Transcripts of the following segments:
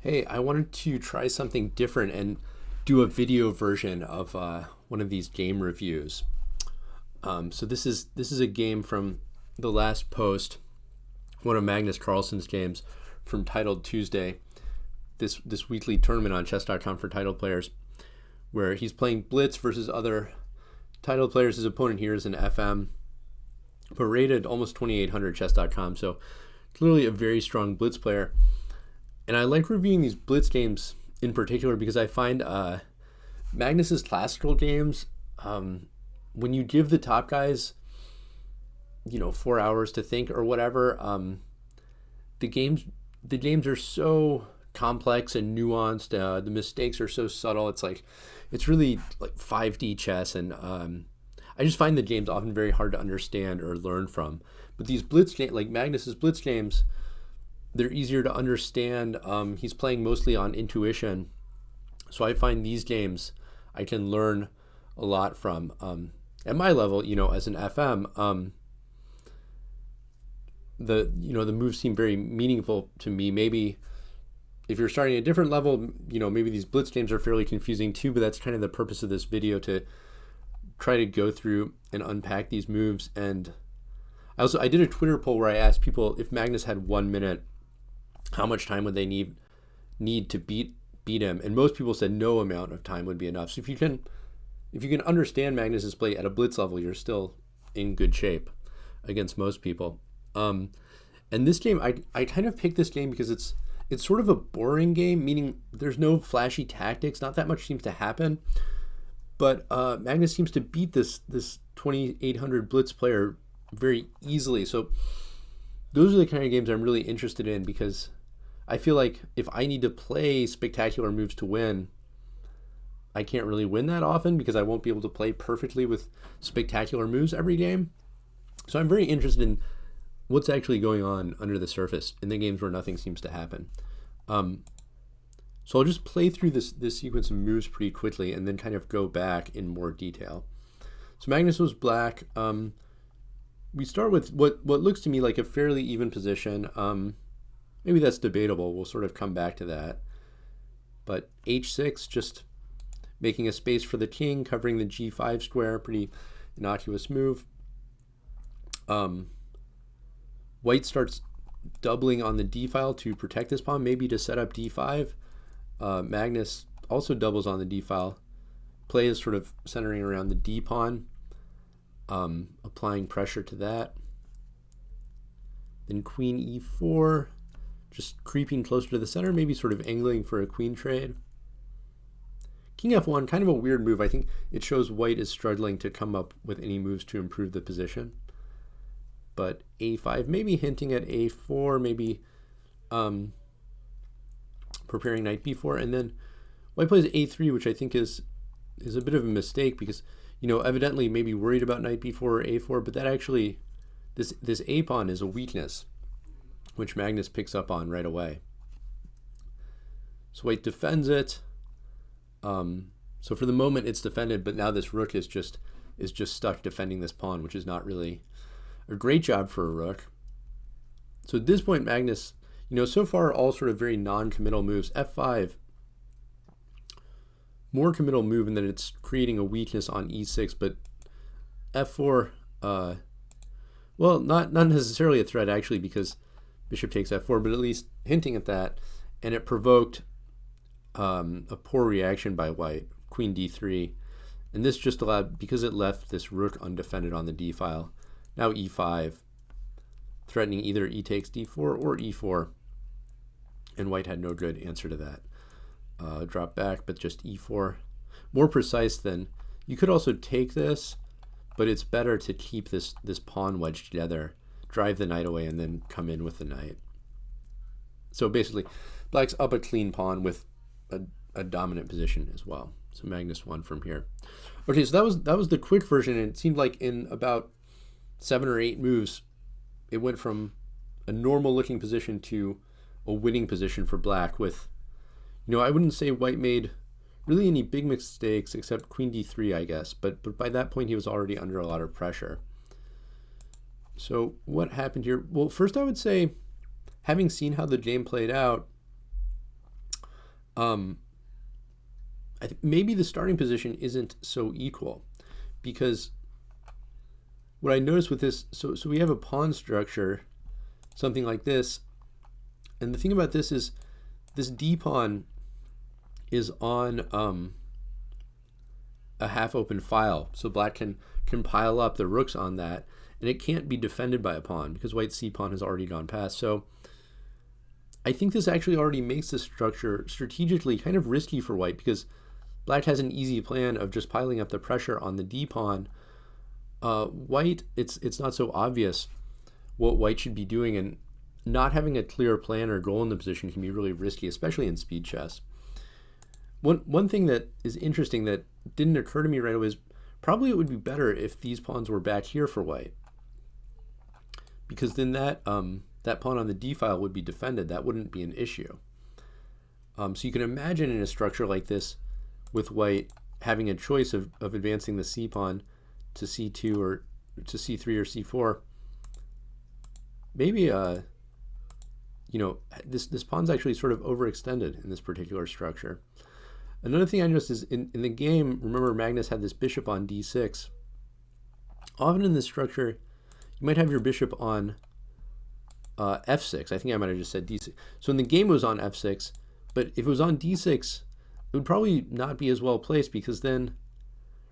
Hey, I wanted to try something different and do a video version of one of these game reviews. So this is a game from the last post, one of Magnus Carlsen's games from Titled Tuesday, this weekly tournament on chess.com for title players, where he's playing Blitz versus other title players. His opponent here is an FM, but rated almost 2,800 chess.com. So clearly a very strong Blitz player. And I like reviewing these Blitz games in particular because I find Magnus's classical games, when you give the top guys, 4 hours to think or whatever, the games are so complex and nuanced. The mistakes are so subtle. It's really like 5D chess, and I just find the games often very hard to understand or learn from. But these Blitz games, like Magnus's Blitz games, they're easier to understand. He's playing mostly on intuition, so I find these games I can learn a lot from. At my level, as an FM, the moves seem very meaningful to me. Maybe if you're starting at a different level, maybe these Blitz games are fairly confusing too. But that's kind of the purpose of this video, to try to go through and unpack these moves. And I did a Twitter poll where I asked people, if Magnus had 1 minute, how much time would they need to beat him? And most people said no amount of time would be enough. So if you can understand Magnus's play at a Blitz level, you're still in good shape against most people. And this game, I kind of picked this game because it's sort of a boring game, meaning there's no flashy tactics, not that much seems to happen. But Magnus seems to beat this 2,800 Blitz player very easily. So those are the kind of games I'm really interested in, because I feel like if I need to play spectacular moves to win, I can't really win that often because I won't be able to play perfectly with spectacular moves every game. So I'm very interested in what's actually going on under the surface in the games where nothing seems to happen. So I'll just play through this sequence of moves pretty quickly and then kind of go back in more detail. So Magnus was black. We start with what looks to me like a fairly even position. Maybe that's debatable. We'll sort of come back to that. But h6, just making a space for the king, covering the g5 square, pretty innocuous move. White starts doubling on the d file to protect this pawn, maybe to set up d5. Magnus also doubles on the d file. Play is sort of centering around the d pawn, applying pressure to that. Then queen e4, just creeping closer to the center, maybe sort of angling for a queen trade. King f1, kind of a weird move. I think it shows white is struggling to come up with any moves to improve the position. But a5, maybe hinting at a4, maybe preparing knight b4, and then white plays a3, which I think is a bit of a mistake because, evidently maybe worried about knight b4 or a4, but that actually, this a pawn is a weakness, which Magnus picks up on right away. So white defends it. So for the moment it's defended, but now this rook is just stuck defending this pawn, which is not really a great job for a rook. So at this point, Magnus, so far all sort of very non-committal moves. F5, more committal move in that it's creating a weakness on e6, but f4, well, not necessarily a threat actually, because bishop takes f4, but at least hinting at that, and it provoked a poor reaction by white, queen d3, and this just allowed, because it left this rook undefended on the d file. Now e5, threatening either e takes d4 or e4, and white had no good answer to that. Drop back, but just e4. More precise than, you could also take this, but it's better to keep this pawn wedged together, drive the knight away, and then come in with the knight. So basically, black's up a clean pawn with a dominant position as well. So Magnus won from here. Okay, so that was the quick version, and it seemed like in about 7 or 8 moves, it went from a normal looking position to a winning position for black with, I wouldn't say white made really any big mistakes except queen d3, I guess, but by that point he was already under a lot of pressure. So what happened here? Well, first I would say, having seen how the game played out, maybe the starting position isn't so equal, because what I noticed with this, so we have a pawn structure, something like this, and the thing about this is this d pawn is on a half open file, so black can pile up the rooks on that, and it can't be defended by a pawn because white's c pawn has already gone past. So I think this actually already makes the structure strategically kind of risky for white, because black has an easy plan of just piling up the pressure on the d pawn. White, it's not so obvious what white should be doing, and not having a clear plan or goal in the position can be really risky, especially in speed chess. One thing that is interesting that didn't occur to me right away is probably it would be better if these pawns were back here for white, because then that pawn on the d file would be defended. That wouldn't be an issue. So you can imagine in a structure like this with white having a choice of advancing the c pawn to c2 or to c3 or c4. Maybe this pawn's actually sort of overextended in this particular structure. Another thing I noticed is in the game, remember Magnus had this bishop on d6. Often in this structure, you might have your bishop on f6. I think I might have just said d6. So in the game it was on f6, but if it was on d6, it would probably not be as well placed, because then,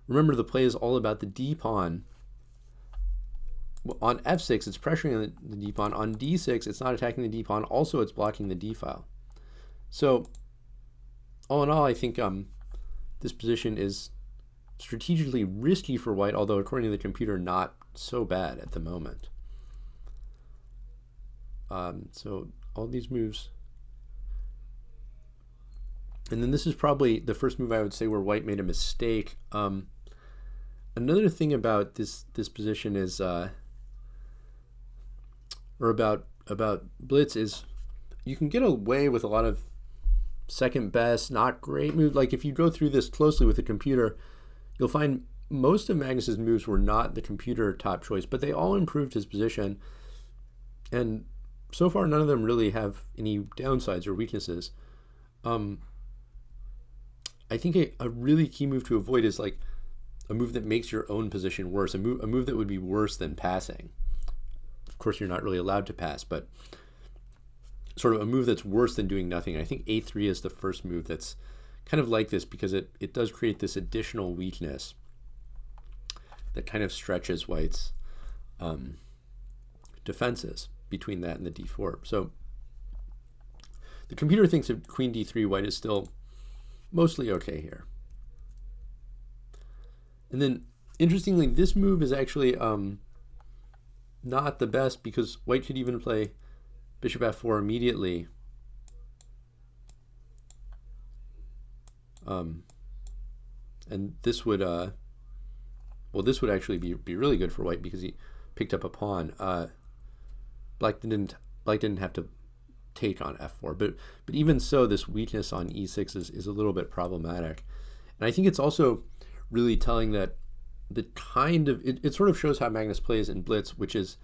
remember, the play is all about the d pawn. On f6, it's pressuring the d pawn. On d6, it's not attacking the d pawn. Also, it's blocking the d file. So all in all, I think this position is strategically risky for white, although according to the computer, not so bad at the moment. So all these moves. And then this is probably the first move I would say where white made a mistake. Another thing about this position is, or about Blitz, is you can get away with a lot of second best, not great moves. Like if you go through this closely with the computer, you'll find most of Magnus's moves were not the computer top choice, but they all improved his position. And so far, none of them really have any downsides or weaknesses. I think a really key move to avoid is like a move that makes your own position worse, a move that would be worse than passing. Of course, you're not really allowed to pass, but sort of a move that's worse than doing nothing. I think a3 is the first move that's kind of like this, because it does create this additional weakness that kind of stretches white's defenses between that and the d4. So the computer thinks of queen d3, white is still mostly okay here. And then, interestingly, this move is actually not the best, because white could even play bishop f4 immediately. And this would this would actually be really good for white, because he picked up a pawn. Black didn't have to take on f4, but even so, this weakness on e6 is a little bit problematic. And I think it's also really telling that the kind of it sort of shows how Magnus plays in Blitz, which is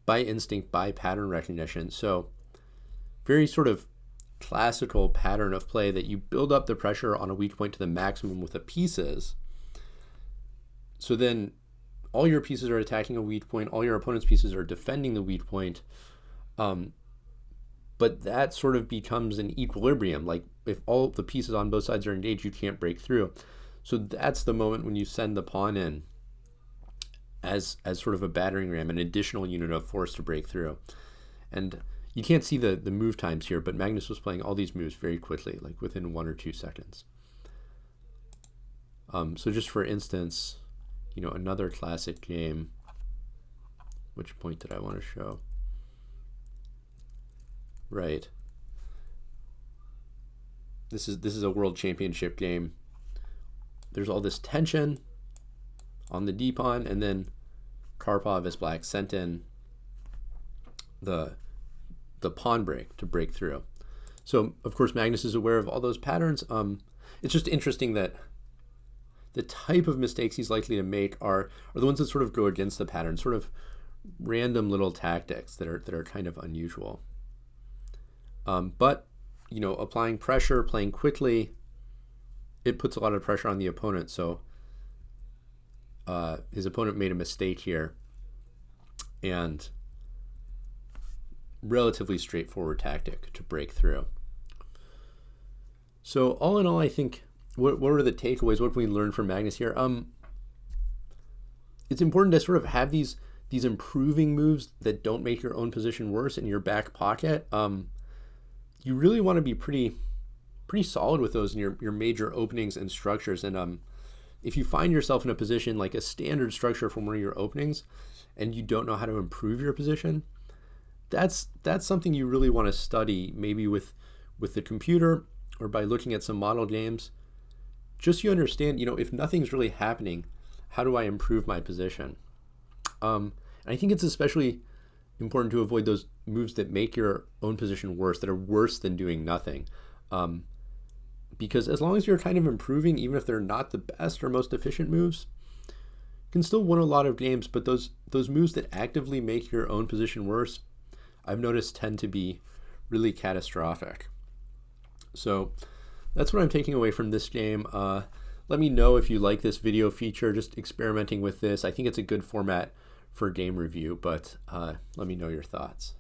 by instinct, by pattern recognition. So very sort of classical pattern of play that you build up the pressure on a weak point to the maximum with the pieces. So then all your pieces are attacking a weak point, all your opponent's pieces are defending the weak point. But that sort of becomes an equilibrium. Like if all the pieces on both sides are engaged, you can't break through. So that's the moment when you send the pawn in as sort of a battering ram, an additional unit of force to break through. And you can't see the move times here, but Magnus was playing all these moves very quickly, like within 1 or 2 seconds. So just for instance, another classic game. Which point did I want to show? Right. This is a world championship game. There's all this tension on the d pawn, and then Karpov as black sent in the pawn break to break through. So of course Magnus is aware of all those patterns. It's just interesting that the type of mistakes he's likely to make are the ones that sort of go against the pattern, sort of random little tactics that are kind of unusual. But applying pressure, playing quickly, it puts a lot of pressure on the opponent. So his opponent made a mistake here, and relatively straightforward tactic to break through. So all in all, I think, what are the takeaways? What can we learn from Magnus here? It's important to sort of have these improving moves that don't make your own position worse in your back pocket. You really want to be pretty solid with those in your major openings and structures. And if you find yourself in a position like a standard structure from one of your openings, and you don't know how to improve your position, that's something you really want to study, maybe with the computer or by looking at some model games, just so you understand, if nothing's really happening, how do I improve my position? And I think it's especially important to avoid those moves that make your own position worse, that are worse than doing nothing. Because as long as you're kind of improving, even if they're not the best or most efficient moves, you can still win a lot of games. But those moves that actively make your own position worse, I've noticed tend to be really catastrophic. So that's what I'm taking away from this game. Let me know if you like this video feature, just experimenting with this. I think it's a good format for game review, but let me know your thoughts.